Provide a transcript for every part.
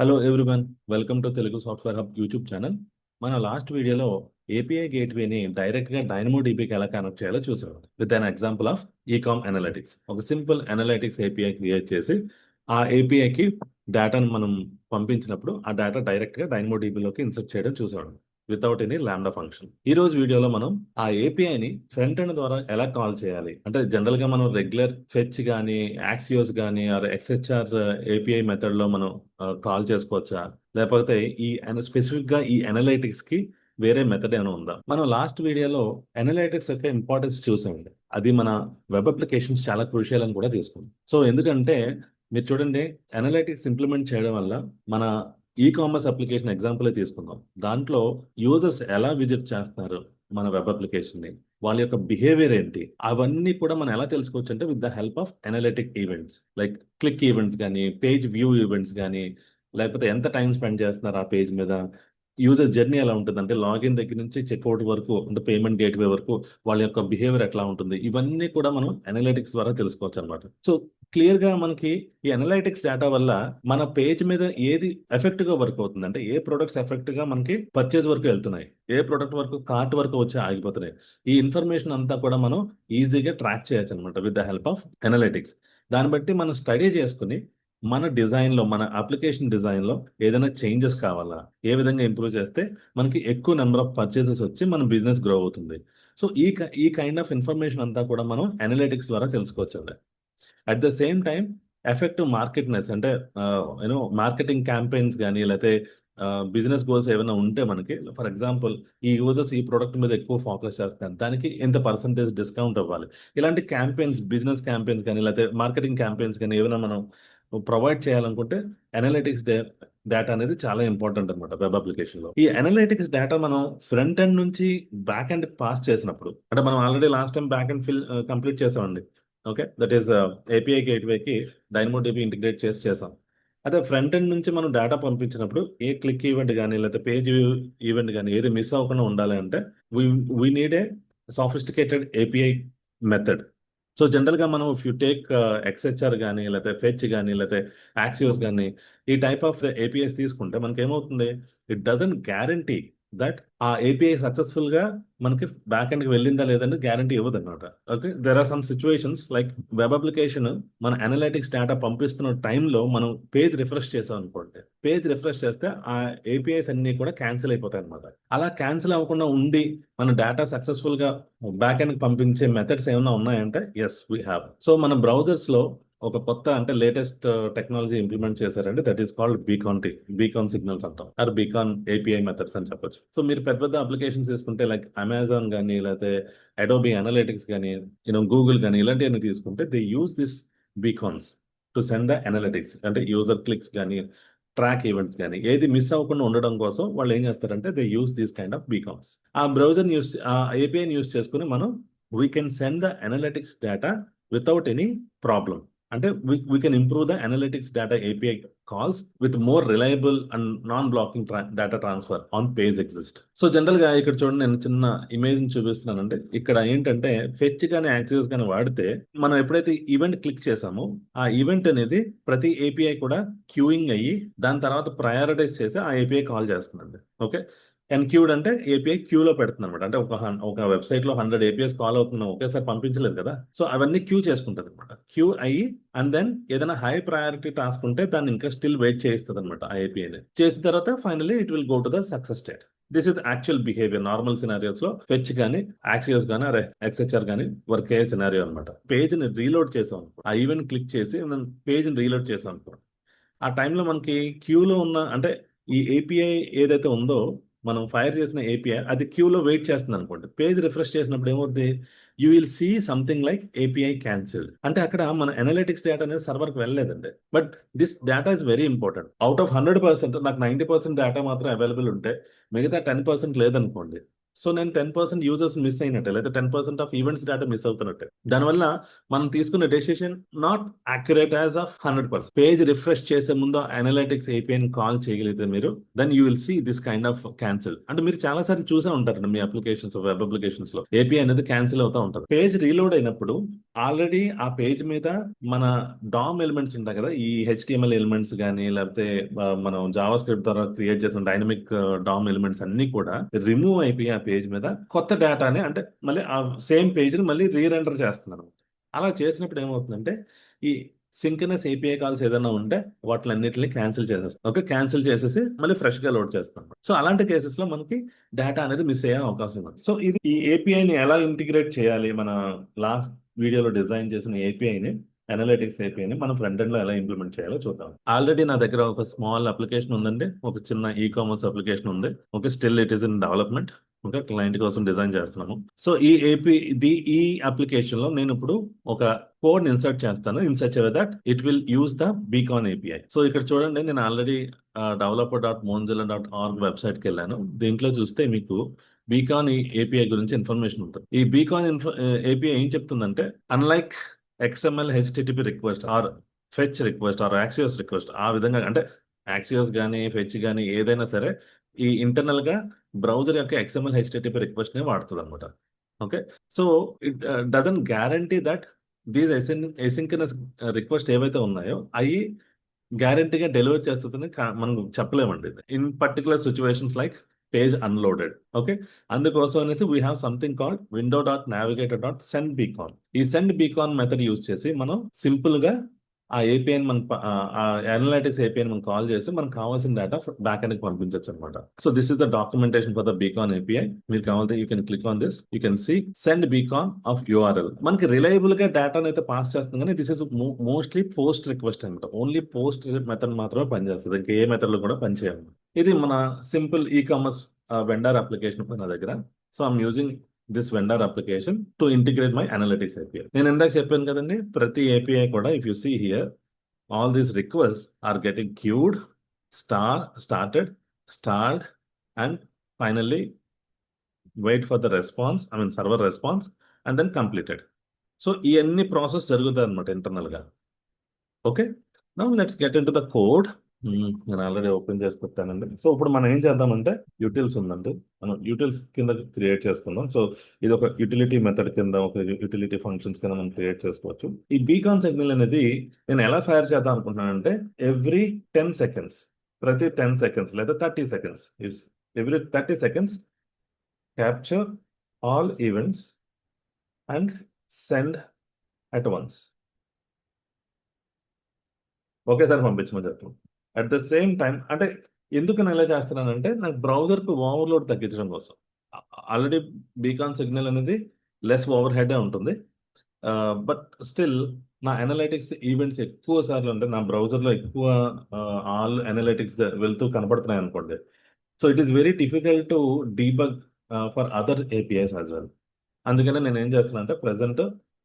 Hello everyone, welcome to Telugu software hub YouTube channel. మన last వీడియోలో API గేట్వేని డైరెక్ట్గా డైనమోడిబికి ఎలా కనెక్ట్ చేయాలో చూసాం with an example of e-com analytics. ఒక సింపుల్ అనలిటిక్స్ ఏపీఐ క్రియేట్ చేసి ఆ ఏపీఐకి డేటాను మనం పంపించినప్పుడు ఆ డేటా డైరెక్ట్గా డైనమోడిబిలోకి ఇన్సర్ట్ చేయడం చూసాం వితౌట్ ఎనీ లాండా ఫంక్షన్. ఈ రోజు వీడియోలో మనం ఆ ఏపీఐని ఫ్రంట్ ఎండ్ ద్వారా ఎలా కాల్ చేయాలి అంటే జనరల్ గా మనం రెగ్యులర్ ఫెచ్ కానీ యాక్సియోస్ కానీ ఆర్ ఎక్స్హెచ్ఆర్ ఏపీఐ మెథడ్ లో మనం కాల్ చేసుకోవచ్చా, లేకపోతే ఈ స్పెసిఫిక్ గా ఈ అనలైటిక్స్ కి వేరే మెథడ్ ఏమైనా ఉందా? మనం లాస్ట్ వీడియోలో అనలైటిక్స్ యొక్క ఇంపార్టెన్స్ చూసామండి. అది మన వెబ్ అప్లికేషన్స్ చాలా క్రూషియల్ అని కూడా తీసుకుంది. సో ఎందుకంటే మీరు చూడండి, అనలైటిక్స్ ఇంప్లిమెంట్ చేయడం వల్ల మన ఈ కామర్స్ అప్లికేషన్ ఎగ్జాంపుల్ తీసుకుందాం. దాంట్లో యూజర్స్ ఎలా విజిట్ చేస్తున్నారు మన వెబ్ అప్లికేషన్ ని, వాళ్ళ యొక్క బిహేవియర్ ఏంటి, అవన్నీ కూడా మనం ఎలా తెలుసుకోవచ్చు అంటే with the help of analytic events like click events కానీ, పేజ్ వ్యూ ఈవెంట్స్ కానీ, లేకపోతే ఎంత టైం స్పెండ్ చేస్తున్నారు ఆ పేజ్ మీద, యూజర్ జర్నీ ఎలా ఉంటుంది అంటే లాగిన్ దగ్గర నుంచి చెక్అవుట్ వరకు అంటే పేమెంట్ గేట్వే వరకు వాళ్ళ యొక్క బిహేవియర్ ఎట్లా ఉంటుంది, ఇవన్నీ కూడా మనం అనలిటిక్స్ ద్వారా తెలుసుకోవచ్చు అనమాట. సో క్లియర్ గా మనకి ఈ అనలైటిక్స్ డేటా వల్ల మన పేజ్ మీద ఏది ఎఫెక్ట్ గా వర్క్ అవుతుంది అంటే ఏ ప్రొడక్ట్స్ ఎఫెక్ట్ గా మనకి పర్చేజ్ వరకు వెళ్తున్నాయి, ఏ ప్రొడక్ట్ వరకు కార్ట్ వరకు వచ్చి ఆగిపోతున్నాయి, ఈ ఇన్ఫర్మేషన్ అంతా కూడా మనం ఈజీగా ట్రాక్ చేయొచ్చు అనమాట with the help of analytics. దాన్ని బట్టి మనం స్టడీ చేసుకుని మన డిజైన్ లో, మన అప్లికేషన్ డిజైన్ లో ఏదైనా చేంజెస్ కావాలా, ఏ విధంగా ఇంప్రూవ్ చేస్తే మనకి ఎక్కువ నెంబర్ ఆఫ్ పర్చేసెస్ వచ్చి మన బిజినెస్ గ్రో అవుతుంది. సో ఈ కైండ్ ఆఫ్ ఇన్ఫర్మేషన్ అంతా కూడా మనం అనలిటిక్స్ ద్వారా తెలుసుకోవచ్చు అండి. At the same time effective మార్కెట్నెస్ అంటే యూనో మార్కెటింగ్ క్యాంపెయిన్స్ కానీ, లేకపోతే బిజినెస్ గోల్స్ ఏమైనా ఉంటే మనకి, ఫర్ ఎగ్జాంపుల్ ఈ యూజర్స్ ఈ ప్రోడక్ట్ మీద ఎక్కువ ఫోకస్ చేస్తారు, దానికి ఎంత పర్సంటేజ్ డిస్కౌంట్ ఇవ్వాలి, ఇలాంటి క్యాంపెయిన్స్, బిజినెస్ క్యాంపెయిన్స్ కానీ లేకపోతే మార్కెటింగ్ క్యాంపెయిన్స్ కానీ ఏమైనా మనం ప్రొవైడ్ చేయాలనుకుంటే అనలిటిక్స్ డేటా అనేది చాలా ఇంపార్టెంట్ అనమాట వెబ్ అప్లికేషన్ లో. ఈ అనలిటిక్స్ డేటా మనం ఫ్రంట్ ఎండ్ నుంచి బ్యాక్ ఎండ్ పాస్ చేసినప్పుడు, అంటే మనం already last time back end complete చేసామండి. ఓకే, దట్ ఈస్ ఏపీఐ గేట్వేకి డైనమోడిబి ఇంటిగ్రేట్ చేసాం. అదే ఫ్రంట్ ఎండ్ నుంచి మనం డేటా పంపించినప్పుడు ఏ క్లిక్ ఈవెంట్ కానీ లేకపోతే పేజ్ ఈవెంట్ కానీ ఏది మిస్ అవ్వకుండా ఉండాలి అంటే we need a sophisticated API method. So జనరల్గా మనం ఇఫ్ యూ టేక్ ఎక్స్హెచ్ఆర్ కానీ లేకపోతే ఫెచ్ కానీ లేకపోతే యాక్సియోస్ కానీ ఈ టైప్ ఆఫ్ ఏపీఐస్ తీసుకుంటే మనకి ఏమవుతుంది, ఇట్ డజంట్ గ్యారంటీ దట్ ఆ ఏపీఐ సక్సెస్ఫుల్ గా మనకి బ్యాక్ ఎండ్కి వెళ్ళిందా లేదని గ్యారంటీ ఇవ్వదు అనమాట. Okay, there are some situations like web application మన అనలైటిక్స్ డేటా పంపిస్తున్న టైంలో మనం పేజ్ రిఫ్రెష్ చేసాం అనుకోండి, పేజ్ రిఫ్రెష్ చేస్తే ఆ ఏపీఐస్ అన్ని కూడా క్యాన్సిల్ అయిపోతాయి అనమాట. అలా క్యాన్సిల్ అవ్వకుండా ఉండి మన డేటా సక్సెస్ఫుల్ గా బ్యాక్ ఎండ్ పంపించే మెథడ్స్ ఏమైనా ఉన్నాయంటే ఎస్ వీ హ్యావ్. సో మన బ్రౌజర్స్ లో ఒక కొత్త అంటే లేటెస్ట్ టెక్నాలజీ ఇంప్లిమెంట్ చేశారండి, that is called beacon signals అంటాం, ఆర్ బీకాన్ ఏపీఐ మెథడ్స్ అని చెప్పొచ్చు. సో మీరు పెద్ద పెద్ద అప్లికేషన్స్ తీసుకుంటే లైక్ అమెజాన్ కానీ లేకపోతే అడోబీ అనలిటిక్స్ కానీ గూగుల్ కానీ ఇలాంటివన్నీ తీసుకుంటే they use this beacons to send the analytics అంటే యూజర్ క్లిక్స్ కానీ ట్రాక్ ఈవెంట్స్ కానీ ఏది మిస్ అవ్వకుండా ఉండడం కోసం వాళ్ళు ఏం చేస్తారంటే they use these kind of beacons. ఆ బ్రౌజర్ యూస్ ఆ ఏపీఐని యూస్ చేసుకుని మనం we can send the analytics data without any problem. అంటే we can improve the analytics data API calls with more reliable and non-blocking data transfer on page exist. So general గా ఇక్కడ చూడండి, నేను చిన్న image చూపిస్తున్నానంటే ఇక్కడ ఏంటంటే ఫెచ్ కానీ access కానీ వాడితే మనం ఎప్పుడైతే ఈవెంట్ క్లిక్ చేసామో ఆ ఈవెంట్ అనేది ప్రతి ఏపీఐ కూడా క్యూయింగ్ అయ్యి దాని తర్వాత ప్రయారిటైజ్ చేసి ఆ ఏపీఐ కాల్ చేస్తుందండి. ఓకే, ఎన్క్యూడ్ అంటే ఏపీఐ క్యూలో పెడుతుంది అనమాట. అంటే ఒక వెబ్సైట్ లో 100 ఏపీఎస్ కాల్ అవుతున్నాం, ఒకేసారి పంపించలేదు కదా, సో అవన్నీ క్యూ చేసుకుంటుంది అనమాట. క్యూ అయ్యి అండ్ దెన్ ఏదైనా హై ప్రయారిటీ టాస్క్ ఉంటే దాన్ని ఇంకా స్టిల్ వెయిట్ చేస్తుంది అనమాట. ఆ ఏపీఐని చేసిన తర్వాత finally it will go to the success state. This is actual behaviour normal scenarios లో ఫెచ్ కానీ యాక్సియోస్ కానీ ఎక్స్హెచ్ఆర్ కానీ వర్క్ అయ్యే సినారియో అనమాట. పేజ్ ని రీలోడ్ చేసాం అనుకో, ఆ ఈవెంట్ క్లిక్ చేసి పేజ్ ని రీలోడ్ చేసాం అనుకో, ఆ టైంలో మనకి క్యూలో ఉన్న అంటే ఈ ఏపీఐ ఏదైతే ఉందో మనం ఫైర్ చేసిన ఏపీఐ అది క్యూలో వెయిట్ చేస్తుంది అనుకోండి, పేజ్ రిఫ్రెష్ చేసినప్పుడు ఏమవుతుంది, you will see something like API cancelled. అంటే అక్కడ మన అనలిటిక్స్ డేటా అనేది సర్వర్కి వెళ్ళలేదండి. But this data is very important. Out of 100% నాకు 90% డేటా మాత్రం అవైలబుల్ ఉంటే మిగతా 10% లేదనుకోండి, సో నేను 10% యూజర్స్ మిస్ అయినట్టే, లేదా 10% ఆఫ్ ఈవెంట్స్ డేటా మిస్ అవుతున్నట్టే. దానివల్ల మనం తీసుకున్న decision not accurate as of 100%. Page refresh చేసే ముందు అనలిటిక్స్ ఏపీఐని కాల్ చేయగలిగితే మీరు, then you will see this kind of cancel. అంటే మీరు చాలా సార్లు చూసే ఉంటారండి మీ అప్లికేషన్స్, వెబ్ అప్లికేషన్స్ లో ఏపీఐ అనేది క్యాన్సిల్ అవుతా ఉంటుంది. పేజ్ రీలోడ్ అయినప్పుడు ఆల్రెడీ ఆ పేజ్ మీద మన డామ్ ఎలిమెంట్స్ ఉంటాయి కదా, ఈ హెచ్టిఎంఎల్ ఎలిమెంట్స్ కానీ, లేకపోతే మనం జావా స్క్రిప్ట్ ద్వారా క్రియేట్ చేసిన డైనమిక్ డామ్ ఎలిమెంట్స్ అన్ని కూడా రిమూవ్ అయిపోయి ఆ పేజ్ మీద కొత్త డేటాని, అంటే మళ్ళీ ఆ సేమ్ పేజ్ని మళ్ళీ రీరెండర్ చేస్తున్నారు. అలా చేసినప్పుడు ఏమవుతుందంటే ఈ సింక్రనస్ ఏపీఐ కాల్స్ ఏదైనా ఉంటే వాటిలన్నిటిని క్యాన్సిల్ చేసేస్తాం. ఓకే, క్యాన్సిల్ చేసేసి మళ్ళీ ఫ్రెష్ గా లోడ్ చేస్తాం. సో అలాంటి కేసెస్ లో మనకి డేటా అనేది మిస్ అయ్యే అవకాశం ఉంది. సో ఇది ఈ ఏపీఐని ఎలా ఇంటిగ్రేట్ చేయాలి, మన లాస్ట్ వీడియోలో డిజైన్ చేసిన ఏపీఐని, అనలిటిక్స్ ఏపీఐని మనం ఫ్రంట్ ఎండ్ లో ఎలా ఇంప్లిమెంట్ చేయాలో చూద్దాం. ఆల్రెడీ నా దగ్గర ఒక స్మాల్ అప్లికేషన్ ఉందండి, ఒక చిన్న ఈ కామర్స్ అప్లికేషన్ ఉంది. Okay, still it is in development. Okay, client కోసం డిజైన్ చేస్తున్నాము. సో ఈ అప్లికేషన్ లో నేను ఇప్పుడు ఒక కోడ్ ఇన్సర్ట్ చేస్తాను in such way that it will use the beacon API. So ఇక్కడ చూడండి, నేను ఆల్రెడీ developer.mozilla.org వెబ్సైట్కి వెళ్ళాను. దీంట్లో చూస్తే మీకు బీకాన్ ఏపీఐ గురించి ఇన్ఫర్మేషన్ ఉంటుంది. ఈ బీకాన్ ఏపీఐ ఏం చెప్తుందంటే, unlike XML HTTP request or fetch request or Axios request, ఆ విధంగా అంటే యాక్సియోస్ కానీ ఫెచ్ కానీ ఏదైనా సరే ఈ ఇంటర్నల్ గా బ్రౌజర్ యొక్క ఎక్స్ఎంఎల్ హెచ్టిటిపి రిక్వెస్ట్ నే వాడుతుంది అనమాట. Okay, so it doesn't guarantee that these asynchronous request ఏవైతే ఉన్నాయో అవి గ్యారంటీగా డెలివర్ చేస్తుందని మనం చెప్పలేమండి, in particular situations like page unloaded. Okay, అందుకోసం అనేసి we have something called window.navigator.send beacon. ఈ సెండ్ బీకాన్ మెథడ్ యూజ్ చేసి మనం సింపుల్ గా ఆ ఏపీఐని మనం అనలిటిక్స్ ఏపీఐని మనం కాల్ చేసి మనకు కావాల్సిన డేటా బ్యాక్ ఎండ్ కి పంపించవచ్చు అనమాట. So this is the documentation for the beacon API. మీరు కావాలంటే you can click on this, you can see send beacon of URL. మనకి రిలయబుల్ గా డేటాను అయితే పాస్ చేస్తుంది, కానీ this is mostly post request అనమాట. ఓన్లీ పోస్ట్ మెథడ్ మాత్రమే పనిచేస్తుంది, ఇంకా ఏ మెథడ్ లో కూడా పనిచేయాలి. ఇది మన simple e commerce vendor application నా దగ్గర. So I'm using this vendor application to integrate my analytics API. నేను ఇందాక చెప్పాను కదండి, ప్రతి ఏపీఐ కూడా if you see here all these request are getting queued, started, started and finally wait for the response, I mean server response, and then completed. So ఇవన్నీ process జరుగుతుంది అనమాట internal గా. Okay, now let's get in to the code. నేను already open చేసి పెట్టానండి. So ఇప్పుడు మనం ఏం చేద్దామంటే, యూటిల్స్ ఉందండి, మనం యూటిల్స్ కింద క్రియేట్ చేసుకుందాం. సో ఇది ఒక యూటిలిటీ మెథడ్ కింద, ఒక యూటిలిటీ ఫంక్షన్స్ కింద మనం క్రియేట్ చేసుకోవచ్చు. ఈ బీకాన్ సిగ్నల్ అనేది నేను ఎలా ఫైర్ చేద్దాం అనుకుంటున్నానంటే, ఎవ్రీ 10 సెకండ్స్, ప్రతి 10 సెకండ్స్ లేదా 30 seconds, every 30 seconds capture all events and send at once. ఒకేసారి పంపించమని చెప్తాం. అట్ ద సేమ్ టైం, అంటే ఎందుకు నేను ఇలా చేస్తున్నానంటే, నాకు బ్రౌజర్కు ఓవర్లోడ్ తగ్గించడం కోసం. ఆల్రెడీ బీకాన్ సిగ్నల్ అనేది లెస్ ఓవర్ హెడ్ ఉంటుంది, బట్ స్టిల్ నా అనలైటిక్స్ ఈవెంట్స్ ఎక్కువ సార్లు అంటే నా బ్రౌజర్లో ఎక్కువ ఆల్ అనలైటిక్స్ వెళ్తూ కనపడుతున్నాయి అనుకోండి. So it is very difficult to debug for other APIs as well. అందుకనే నేను ఏం చేస్తున్నా అంటే, ప్రెసెంట్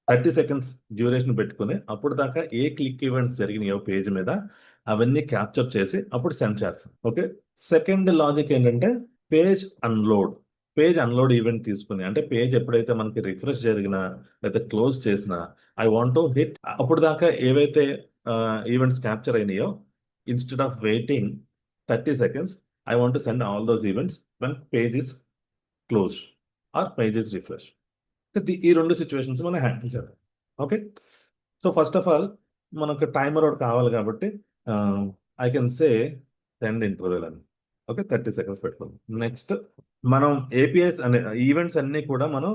30 సెకండ్స్ డ్యూరేషన్ పెట్టుకుని అప్పుడు దాకా ఏ క్లిక్ ఈవెంట్స్ జరిగినాయో పేజ్ మీద అవన్నీ క్యాప్చర్ చేసి అప్పుడు సెండ్ చేస్తాను. ఓకే, సెకండ్ లాజిక్ ఏంటంటే, page unload. Page unload event తీసుకుని, అంటే పేజ్ ఎప్పుడైతే మనకి రిఫ్రెష్ జరిగినా లేదా క్లోజ్ చేసినా, ఐ వాంట్ టు హిట్ అప్పుడు దాకా ఏవైతే ఈవెంట్స్ క్యాప్చర్ అయినాయో, instead of waiting 30 seconds, I want to send all those events when page is close or page is refresh. ఈ రెండు సిచ్యువేషన్స్ మనం హ్యాండిల్ చేద్దాం. Okay, so first of all మనకు timer ఒకటి కావాలి కాబట్టి I can say send interval అని. Okay, 30 seconds పెట్టుకుందాం. నెక్స్ట్ మనం ఏపీఎస్ అనే ఈవెంట్స్ అన్ని కూడా మనం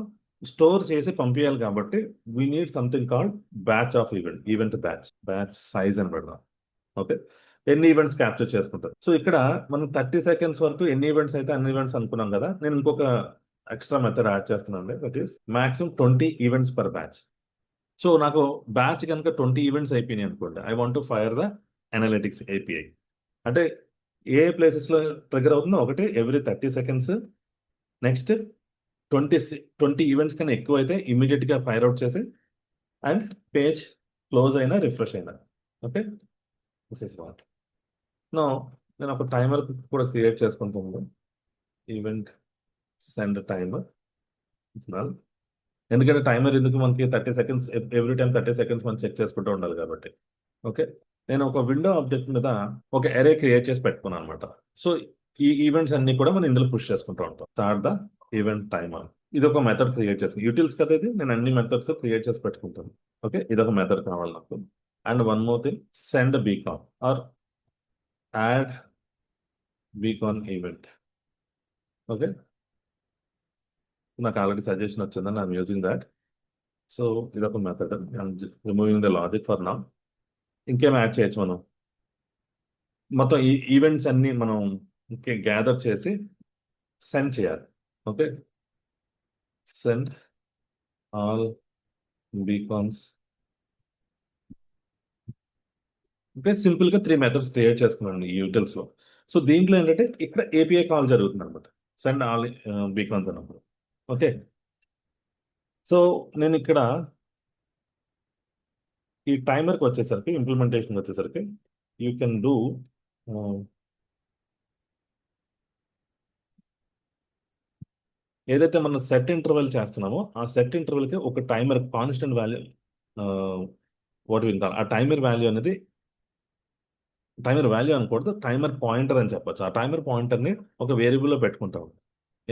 స్టోర్ చేసి పంపించాలి కాబట్టి we need something called batch of event batch size అని పెడదాం. ఓకే, ఎన్ని ఈవెంట్స్ క్యాప్చర్ చేసుకుంటారు. సో ఇక్కడ మనం 30 సెకండ్స్ వరకు ఎన్ని ఈవెంట్స్ అయితే అన్ని ఈవెంట్స్ అనుకున్నాం కదా, నేను ఇంకొక ఎక్స్ట్రా మెథడ్ యాడ్ చేస్తున్నాను. That is maximum 20 events per batch. So నాకు బ్యాచ్ కనుక 20 ఈవెంట్స్ అయిపోయినాయి అనుకోండి, I want to fire the analytics API. అంటే ఏ ప్లేసెస్లో ట్రిగర్ అవుతుందో, ఒకటి ఎవ్రీ 30 సెకండ్స్, నెక్స్ట్ 20 ఈవెంట్స్ కన్నా ఎక్కువ అయితే ఇమీడియట్గా ఫైర్ అవుట్ చేసి, అండ్ పేజ్ క్లోజ్ అయినా రిఫ్రెష్ అయినా. Okay, this is what. No నేను ఒక టైమర్ కూడా క్రియేట్ చేసుకుంటాను. Event send timer null. ఎందుకంటే టైమర్ ఎందుకు మనకి 30 seconds, ఎవ్రీ టైం 30 seconds మనం చెక్ చేసుకుంటూ ఉండాలి కాబట్టి. ఓకే, నేను ఒక విండో ఆబ్జెక్ట్ మీద ఒక అరే క్రియేట్ చేసి పెట్టుకున్నాను అనమాట. సో ఈ ఈవెంట్స్ అన్ని కూడా మనం ఇందులో పుష్ చేసుకుంటూ ఉంటాం. స్టార్ట్ ద ఈవెంట్ టైమర్, ఇది ఒక మెథడ్ క్రియేట్ చేస్తాను. యూటిల్స్ కదా ఇది, నేను అన్ని మెథడ్స్ క్రియేట్ చేసి పెట్టుకుంటాను. ఓకే, ఇదొక మెథడ్ కావాలి నాకు. And one more thing, send beacon or add beacon event. Okay, నాకు ఆల్రెడీ సజెషన్ వచ్చిందని ఐఎమ్ యూజింగ్ దాట్. సో ఇదొక method, removing the logic for now. ఇంకేం యాడ్ చేయొచ్చు మనం? మొత్తం ఈ ఈవెంట్స్ అన్ని మనం గ్యాదర్ చేసి సెండ్ చేయాలి. Okay, send all beacons. Okay, simple గా 3 మెథడ్స్ క్రియేట్ చేసుకున్నాను ఈ యూటిల్స్ లో. సో దీంట్లో ఏంటంటే ఇక్కడ ఏపీఐ కాల్ జరుగుతుంది అనమాట, సెండ్ ఆల్ బీకాన్స్ అన్నప్పుడు. ఓకే, సో నేను ఇక్కడ ఈ టైమర్కి వచ్చేసరికి, ఇంప్లిమెంటేషన్ వచ్చేసరికి యూ కెన్ డూ ఏదైతే మనం సెట్ ఇంటర్వెల్ చేస్తున్నామో ఆ సెట్ ఇంటర్వెల్కి ఒక టైమర్ కాన్స్టెంట్ వాల్యూ వాట్ వింటారు. ఆ టైమర్ వాల్యూ అనేది టైమర్ వాల్యూ అనకూడదు, టైమర్ పాయింటర్ అని చెప్పొచ్చు. ఆ టైమర్ పాయింటర్ని ఒక వేరియబుల్లో పెట్టుకుంటాం.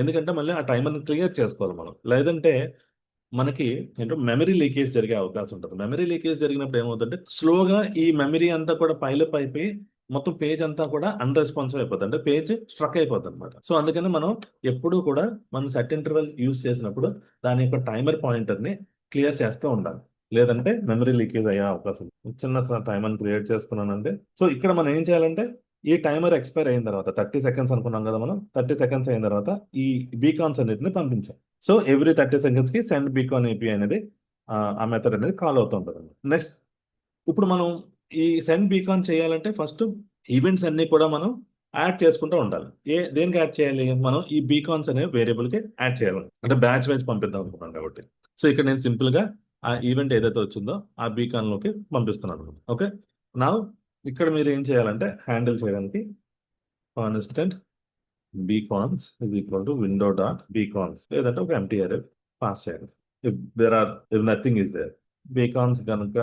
ఎందుకంటే మళ్ళీ ఆ టైమర్ని క్లియర్ చేసుకోవాలి మనం, లేదంటే మనకి ఏంటో మెమరీ లీకేజ్ జరిగే అవకాశం ఉంటుంది. మెమరీ లీకేజ్ జరిగినప్పుడు ఏమవుతుందంటే స్లోగా ఈ మెమరీ అంతా కూడా పైలప్ అయిపోయి మొత్తం పేజ్ అంతా కూడా అన్రెస్పాన్సివ్ అయిపోతుంది, అంటే పేజ్ స్ట్రక్ అయిపోతుంది అనమాట. సో అందుకని మనం ఎప్పుడూ కూడా మనం సెట్ ఇంటర్వెల్ యూజ్ చేసినప్పుడు దాని యొక్క టైమర్ పాయింటర్ని క్లియర్ చేస్తూ ఉండాలి, లేదంటే మెమరీ లీకేజ్ అయ్యే అవకాశం ఉంది. చిన్న టైమర్ క్రియేట్ చేసుకున్నానంటే, సో ఇక్కడ మనం ఏం చేయాలంటే ఈ టైమర్ ఎక్స్పైర్ అయిన తర్వాత 30 seconds అనుకున్నాం కదా మనం, 30 seconds అయిన తర్వాత ఈ బీకాన్స్ అన్నిటిని పంపించాం. సో ఎవ్రీ 30 seconds కి సెండ్ బీకాన్ ఏపీఐ అనేది ఆ మెథడ్ అనేది కాల్ అవుతుంటుంది. నెక్స్ట్, ఇప్పుడు మనం ఈ సెండ్ బీకాన్ చేయాలంటే ఫస్ట్ ఈవెంట్స్ అన్ని కూడా మనం యాడ్ చేసుకుంటూ ఉండాలి. దేనికి యాడ్ చేయాలి? మనం ఈ బీకాన్స్ అనే వేరియబుల్ కి యాడ్ చేయాలి, అంటే బ్యాచ్ వైజ్ పంపిద్దాం అనుకున్నాం కాబట్టి. సో ఇక్కడ నేను సింపుల్ గా ఆ ఈవెంట్ ఏదైతే వచ్చిందో ఆ బీకాన్ లోకి పంపిస్తున్నాను. ఓకే, నా ఇక్కడ మీరు ఏం చేయాలంటే హ్యాండిల్ చేయడానికి constant beacons is equal to window dot beacons, లేదంటే ఒక ఎంటీ అరే పాస్ చేయాలి. If nothing is there, beacons కనుక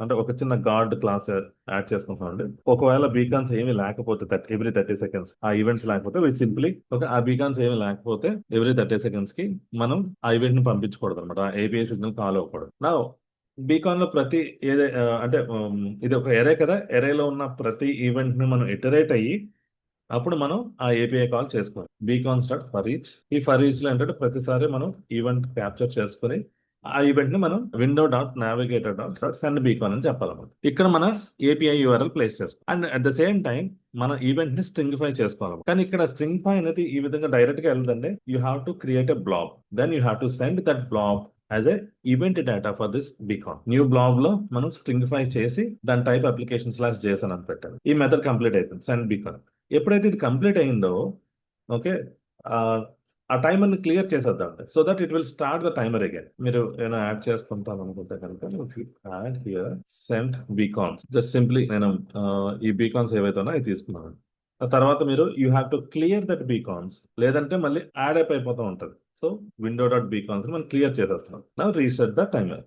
అంటే ఒక చిన్న గార్డ్ క్లాస్ యాడ్ చేసుకుంటామండి. ఒకవేళ బీకాన్స్ ఏమి లేకపోతే ఎవ్రీ 30 seconds ఆ ఈవెంట్స్ లేకపోతే సింప్లీ ఆ బీకాన్స్ ఏమి లేకపోతే ఎవ్రీ 30 seconds కి మనం ఆ ఈవెంట్ ని పంపించకూడదు అనమాట, ఏపీఐ సిగ్నల్ కాల్ అవ్వకూడదు. నా బీకాన్ లో ప్రతి అంటే ఇది ఒక ఎరే కదా, ఎరేలో ఉన్న ప్రతి ఈవెంట్ ని మనం ఇటరేట్ అయ్యి అప్పుడు మనం ఆ ఏపీఐ కాల్ చేసుకోవాలి. Beacon start for each. ఈ ఫర్ ఈచ్ లో ఏంటంటే ప్రతిసారి మనం ఈవెంట్ క్యాప్చర్ చేసుకుని ఆ ఈవెంట్ ని మనం window dot navigator dot send beacon అని చెప్పాలన్నమాట. ఇక్కడ మన ఏపీఐ యూఆర్ఎల్ ప్లేస్ చేసుకోవాలి. And at the same time మన ఈవెంట్ ని స్ట్రింగిఫై చేసుకోవాలి. కానీ ఇక్కడ స్ట్రింగిఫై అనేది ఈ విధంగా డైరెక్ట్ గా వెళ్ళదండి. You have to create a blob, then you have to send that blob as a event data for this beacon. New blob లో మనం స్ట్రింగిఫై చేసి దాని టైప్ అప్లికేషన్ /JSON అని పెట్టాలి. ఈ మెథడ్ కంప్లీట్ అయిపోయింది, సెండ్ బీకాన్. ఎప్పుడైతే ఇది కంప్లీట్ అయిందో, ఓకే, ఆ టైమర్ని క్లియర్ చేసేద్దాం, so that it will start the timer again. మీరు ఏమైనా యాడ్ చేసుకుంటాను అనుకుంటే కనుక add here send beacons. Just simply నేను ఈ బీకాన్స్ ఏవైతే ఉన్నాయో అవి తీసుకున్నాను. ఆ తర్వాత మీరు you have to clear that beacons, లేదంటే మళ్ళీ యాడ్ అయిపోతూ ఉంటుంది. సో విండో డాట్ బీకాన్స్ మనం క్లియర్ చేసేస్తున్నాం. నా reset the timer.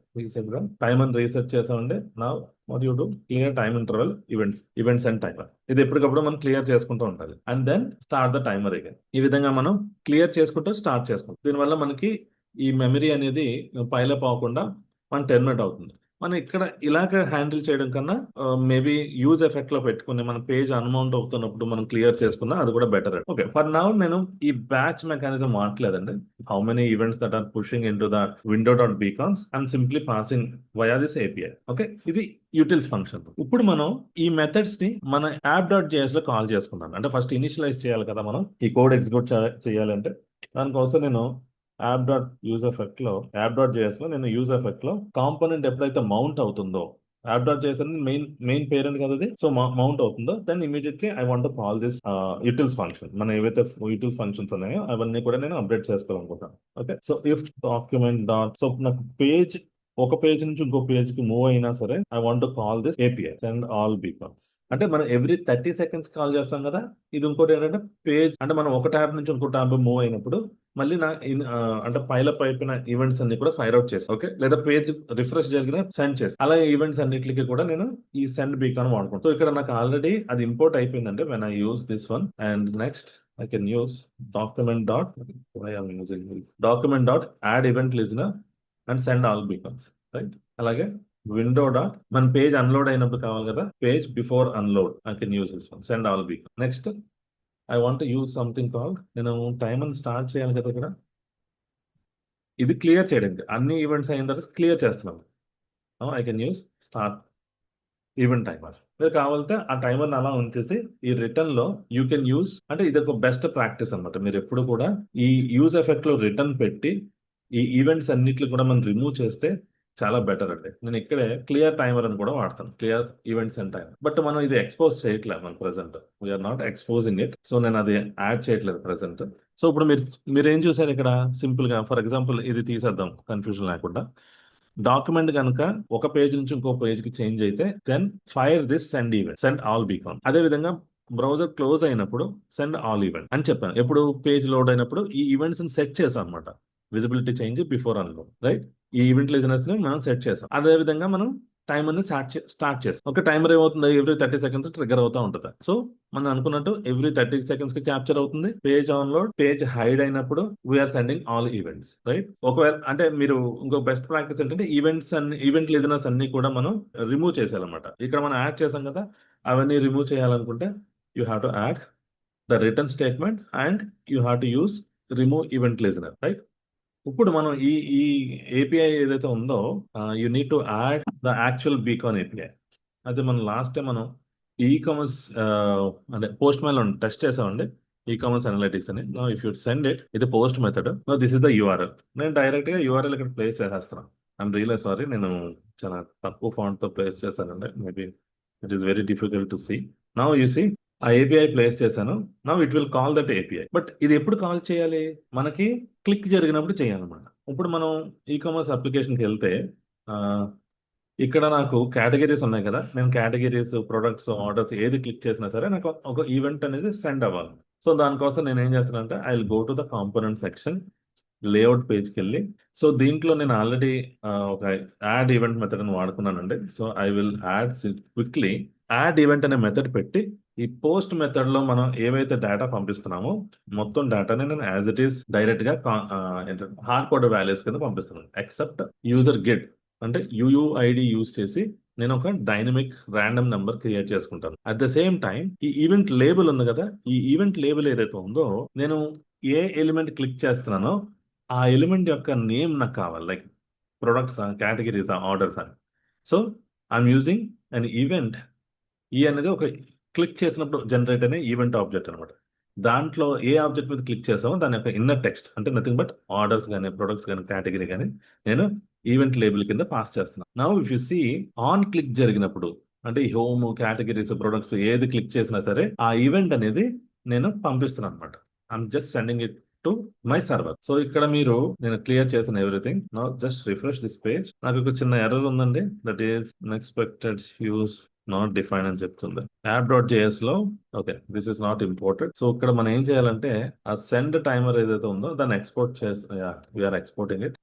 Timer reset చేసామంటే నా what you do, clear time interval events and timer. ఇది ఎప్పటికప్పుడు మనం క్లియర్ చేసుకుంటూ ఉండాలి. And then start the timer again. ఈ విధంగా మనం క్లియర్ చేసుకుంటూ స్టార్ట్ చేసుకుంటాం. దీనివల్ల మనకి ఈ మెమరీ అనేది పైలప్ అవ్వకుండా మన టెర్మినేట్ అవుతుంది. మనం ఇక్కడ ఇలాగ హ్యాండిల్ చేయడం కన్నా మేబీ యూజ్ ఎఫెక్ట్ లో పెట్టుకుని మన పేజ్ అన్మౌంట్ అవుతున్నప్పుడు మనం క్లియర్ చేసుకున్నా అది కూడా బెటర్. ఓకే, ఫర్ నౌ నేను ఈ బ్యాచ్ మెకానిజం వాడలేదండి. How many events that are pushing in to the window dot beacons and simply passing via this API. Okay, ఇది యూటిల్స్ ఫంక్షన్. ఇప్పుడు మనం ఈ మెథడ్స్ ని మన యాప్ డాట్ జేఎస్ లో కాల్ చేసుకున్నాను. అంటే ఫస్ట్ ఇనిషియలైజ్ చేయాలి కదా మనం, ఈ కోడ్ ఎగ్జిక్యూట్ చేయాలంటే. దానికోసం నేను యాప్ డాట్ యూజ్ ఎఫెక్ట్ లో, యాప్ డాట్ జేఎస్ లో నేను యూజ్ ఎఫెక్ట్ లో కాంపోనెంట్ ఎప్పుడైతే మౌంట్ అవుతుందో, యాప్ డాట్ జేఎస్ అని మెయిన్ పేరెంట్ కదా అది, సో మౌంట్ అవుతుందో then immediately I want call this utils function. మన ఏవైతే యూటిల్స్ ఫంక్షన్స్ ఉన్నాయో అవన్నీ కూడా నేను అప్డేట్ చేసుకోవాలనుకుంటాను. Okay, so if document dot, so నాకు పేజ్ ఒక పేజ్ నుంచి ఇంకో పేజ్ కి మూవ్ అయినా సరే I want to call this API send all beacons. అంటే మనం ఎవ్రీ 30 seconds కాల్ చేస్తాం కదా. ఇది ఇంకోటి ఏంటంటే పేజ్, అంటే మనం ఒక ట్యాబ్ నుంచి ఇంకో ట్యాబ్ మూవ్ అయినప్పుడు మళ్ళీ అంటే పైలప్ అయిపోయిన ఈవెంట్స్ అన్ని కూడా ఫైర్ అవుట్ చేసి, ఓకే, లేదా పేజ్ రిఫ్రెష్ జరిగిన సెండ్ చేసి, అలా ఈవెంట్స్ అన్నిటికీ కూడా నేను ఈ సెండ్ బీకాన్ వాడుకుంటాను. సో ఇక్కడ నాకు ఆల్రెడీ అది ఇంపోర్ట్ అయిపోయిందంటే when I use this one, and next I can use document dot, why I'm using document dot add event listener and send all beacons, right? అలాగే window dot మన page unload అయినప్పుడు కావాలి కదా, page before unload I can use this one, send all beacon. Next I want use something called, నేను time అని start చేయాలి కదా ఇక్కడ, ఇది క్లియర్ చేయడానికి అన్ని ఈవెంట్స్ అయిన తర్వాత క్లియర్ చేస్తున్నాం. I can use start event timer. మీరు కావాలంటే ఆ టైమర్ అలా ఉంచేసి ఈ రిటర్న్ లో యూ కెన్ యూస్, అంటే ఇది ఒక బెస్ట్ ప్రాక్టీస్ అనమాట. మీరు ఎప్పుడు కూడా ఈ యూజ్ ఎఫెక్ట్ లో రిటర్న్ పెట్టి ఈ ఈవెంట్స్ అన్నిట్లు కూడా మనం రిమూవ్ చేస్తే చాలా బెటర్ అండి. నేను ఇక్కడే క్లియర్ టైమర్ అని కూడా వాడతాను, clear events and timer. But మనం ఇది ఎక్స్పోజ్ చేయట్లేదు మన present, we are not exposing it. So నేను అది యాడ్ చేయట్లేదు ప్రెసెంట్. సో ఇప్పుడు మీరు ఏం చూసారు ఇక్కడ, సింపుల్ గా ఫర్ ఎగ్జాంపుల్ ఇది తీసేద్దాం కన్ఫ్యూజన్ లేకుండా. డాక్యుమెంట్ కనుక ఒక పేజ్ నుంచి ఇంకో పేజ్ కి చేంజ్ అయితే then fire this send event, send all beacon. అదే విధంగా బ్రౌజర్ క్లోజ్ అయినప్పుడు సెండ్ ఆల్ ఈవెంట్ అని చెప్పాను. ఎప్పుడు పేజ్ లోడ్ అయినప్పుడు ఈ ఈవెంట్స్ సెట్ చేసాం అనమాట. Visibility change before unload, right? ఈ ఈవెంట్ లిజనర్స్ ని మనం సెట్ చేసాం. అదే విధంగా మనం టైమర్ ని స్టార్ట్ చేస్తాం. ఒక టైమర్ ఏమవుతుంది, ఎవ్రీ 30 seconds ట్రిగర్ అవుతా ఉంటుంది. సో మనం అనుకున్నట్టు ఎవ్రీ 30 seconds కి క్యాప్చర్ అవుతుంది. పేజ్ ఆన్లోడ్, పేజ్ హైడ్ అయినప్పుడు we are sending all events, right? ఒకవేళ అంటే మీరు ఇంకో బెస్ట్ ప్రాక్టీస్ ఏంటంటే ఈవెంట్ లిజనర్స్ అన్ని కూడా మనం రిమూవ్ చేసేయాలన్నమాట. ఇక్కడ మనం యాడ్ చేసాం కదా, అవన్నీ రిమూవ్ చేయాలనుకుంటే you have to add the return statement and you have to use remove event listener, right? ఇప్పుడు మనం ఈ ఈ ఏపీఐ ఏదైతే ఉందో, you need to add the actual beacon API. అయితే మనం లాస్ట్ టైం మనం ఈ కామర్స్ అంటే పోస్ట్ మెయిల్ టెస్ట్ చేసామండి, ఈ కామర్స్ అనలిటిక్స్ అని. No if you send it, ఇది post method. No this is the URL. నేను డైరెక్ట్ గా URL ఇక్కడ ప్లేస్ చేసేస్తాను. ఐఎమ్ రియలీ సారీ, నేను చాలా తక్కువ ఫాంట్ తో ప్లేస్ చేశానండి. Maybe it is very difficult to see. Now you see ఆ ఏపీఐ ప్లేస్ చేశాను. Now it will call that API. But ఇది ఎప్పుడు కాల్ చేయాలి, మనకి క్లిక్ జరిగినప్పుడు చేయాలన్నమాట. ఇప్పుడు మనం ఈ కామర్స్ అప్లికేషన్కి వెళ్తే ఇక్కడ నాకు కేటగిరీస్ ఉన్నాయి కదా, నేను కేటగిరీస్, ప్రొడక్ట్స్, ఆర్డర్స్ ఏది క్లిక్ చేసినా సరే నాకు ఒక ఈవెంట్ అనేది సెండ్ అవ్వాలి. సో దానికోసం నేను ఏం చేస్తానంటే I will go to the component section, layout పేజ్కి వెళ్ళి, సో దీంట్లో నేను ఆల్రెడీ ఒక యాడ్ ఈవెంట్ మెథడ్ అని వాడుకున్నానండి. So I will add quickly add event అనే మెథడ్ పెట్టి ఈ పోస్ట్ మెథడ్ లో మనం ఏవైతే డేటా పంపిస్తున్నామో మొత్తం డేటాని నేను యాజ్ ఇట్ ఈస్ డైరెక్ట్ గా హార్డ్ కోడ్ వాల్యూస్ కింద పంపిస్తున్నాను, ఎక్సెప్ట్ యూజర్ గెట్ అంటే యూయుఐడి యూజ్ చేసి నేను ఒక డైనమిక్ ర్యాండమ్ నెంబర్ క్రియేట్ చేసుకుంటాను. అట్ ద సేమ్ టైం ఈ ఈవెంట్ లేబుల్ ఉంది కదా, ఈ ఈవెంట్ లేబుల్ ఏదైతే ఉందో నేను ఏ ఎలిమెంట్ క్లిక్ చేస్తున్నానో ఆ ఎలిమెంట్ యొక్క నేమ్ నాకు కావాలి, లైక్ ప్రొడక్ట్స్, కేటగిరీస్, ఆర్డర్స్ అని. So I'm using an event. ఈ అనేది ఒక క్లిక్ చేసినప్పుడు జనరేట్ అనే ఈవెంట్ ఆబ్జెక్ట్ అనమాట. దాంట్లో ఏ ఆబ్జెక్ట్ మీద క్లిక్ చేసామో దాని యొక్క ఇన్నర్ టెక్స్ట్, అంటే నథింగ్ బట్ ఆర్డర్స్ కానీ, ప్రొడక్ట్స్ కానీ, కేటగిరీ కానీ నేను ఈవెంట్ లేబుల్ కింద పాస్ చేస్తున్నాను. Now if you see on click జరిగినప్పుడు, అంటే ఈ హోమ్, కేటగిరీస్, ప్రొడక్ట్స్ ఏది క్లిక్ చేసినా సరే ఆ ఈవెంట్ అనేది నేను పంపిస్తున్నాను అనమాట. I'm just sending it to my server. So ఇక్కడ మీరు నేను క్లియర్ చేసిన everything. Now just refresh this page. నాకు ఒక చిన్న ఎర్రర్ ఉందండి, that is unexpected use not define అని చెప్తుంది యాప్ డాట్ జేఎస్ లో. Okay, this is not imported. So ఇక్కడ మనం ఏం చేయాలంటే ఆ సెండ్ టైమర్ ఏదైతే ఉందో దాన్ని ఎక్స్పోర్ట్ చేస్తే we're exporting it.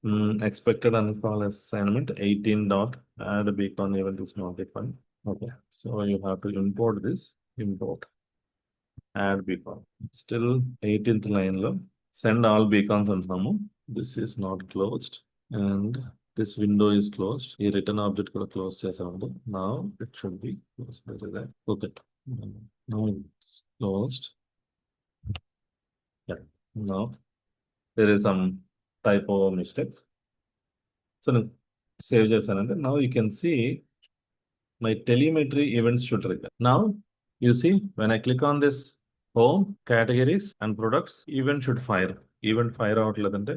Expected an call assignment 18 dot add beacon event is not define. Okay, so you have to import this. Import add beacon. Still 18th line లో సెండ్ ఆల్ బీకాన్స్ అంటున్నాము. This is not closed and this window is closed. ఈ return object కూడా close చేసామండి. Now it should be closed. Where is that? Okay. Now it's closed. Yeah. Now there is some typo mistakes. So నేను save చేశానంటే now you can see my telemetry events should trigger. Now you see when I click on this home, categories and products, event should fire. Event fire అవట్లేదంటే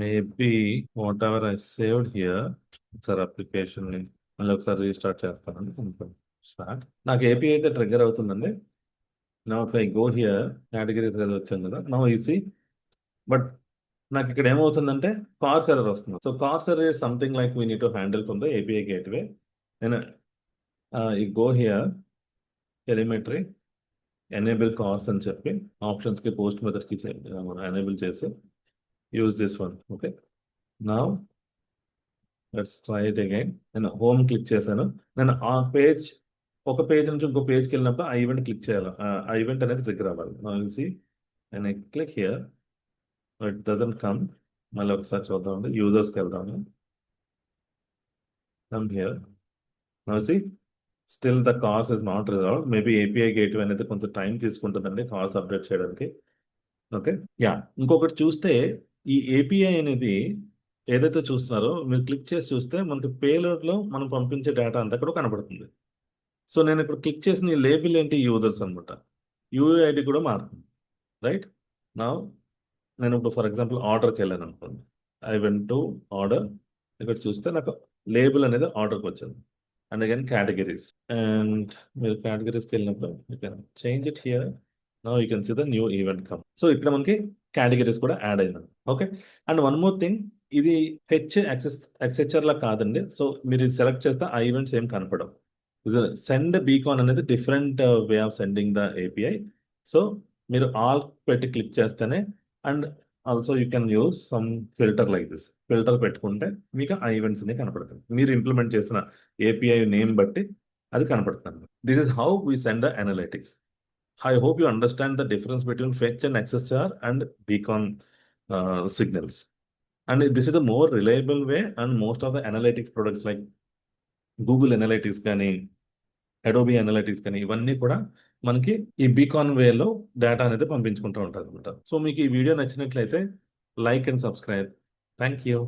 maybe whatever I saved here, ఒకసారి application మళ్ళీ ఒకసారి restart చేస్తానండి. Start. నాకు AP అయితే trigger అవుతుందండి. నా I go here, categories వచ్చాను కదా, నౌ ఈసీ. బట్ నాకు ఇక్కడ ఏమవుతుందంటే కార్స్ ఎర్రర్ వస్తుంది. So cars error is something like we need to handle from the API gateway. నేను ఈ go here telemetry enable cars అని చెప్పి ఆప్షన్స్కి పోస్ట్ మెథడ్కి ఎనేబుల్ చేసి use this one. Okay, now let's try it again. నేను home click చేశాను. నేను ఆ page ఒక పేజ్ నుంచి ఇంకో పేజ్కి వెళ్ళినప్పుడు ఆ ఈవెంట్ క్లిక్ చేయాలి. ఆ ఈవెంట్ అనేది ట్రిగ్గర్ అవ్వాలి. Now you see and I click here, it doesn't come. మళ్ళీ ఒకసారి చూద్దామండి, యూజర్స్కి వెళ్దాము. Come here, now see still the CORS is not resolve. Maybe API gateway అనేది కొంచెం టైం తీసుకుంటుందండి కార్స్ అప్డేట్ చేయడానికి. Okay, yeah. ఇంకొకటి చూస్తే ఈ ఏపీఐ అనేది ఏదైతే చూస్తున్నారో మీరు క్లిక్ చేసి చూస్తే మనకి పేలోడ్లో మనం పంపించే డేటా అంతా కూడా కనబడుతుంది. సో నేను ఇక్కడ క్లిక్ చేసిన ఈ లేబుల్ ఏంటి, యూజర్స్ అనమాట. యూఐడి కూడా మారుతుంది, రైట్. నా నేను ఇప్పుడు ఫర్ ఎగ్జాంపుల్ ఆర్డర్కి వెళ్ళాను అనుకోండి, ఐ వెంట్ టు ఆర్డర్. ఇక్కడ చూస్తే నాకు లేబుల్ అనేది ఆర్డర్కి వచ్చింది. అండ్ అగైన్ కేటగిరీస్, అండ్ మీరు కేటగిరీస్కి వెళ్ళినప్పుడు you can change it here. Now you can see the new event come. So ఇక్కడ మనకి కేటగిరీస్ కూడా యాడ్ అయినాయి. Okay, and one more thing, ఇది ఎక్సెచర్ లా కాదండి. సో మీరు ఇది సెలెక్ట్ చేస్తే ఆ ఈవెంట్స్ ఏం కనపడవు. సెండ్ బీకాన్ అనేది different way of sending the API. So మీరు ఆల్ పెట్టి క్లిక్ చేస్తేనే, and also you can use some filter like this. Filter పెట్టుకుంటే మీకు ఆ ఈవెంట్స్ అనేవి కనపడుతుంది. మీరు ఇంప్లిమెంట్ చేసిన ఏపీఐ నేమ్ బట్టి అది కనపడుతుంది. This is how we send the analytics. I hope you understand the difference between fetch and XSR and beacon signals. And this is a more reliable way, and most of the analytics products like Google Analytics కానీ Adobe Analytics కానీ ఇవన్నీ కూడా మనకి ఈ beacon వేలో data అనేది పంపించుకుంటూ ఉంటారు అనమాట. సో మీకు ఈ వీడియో నచ్చినట్లయితే like and subscribe. Thank you.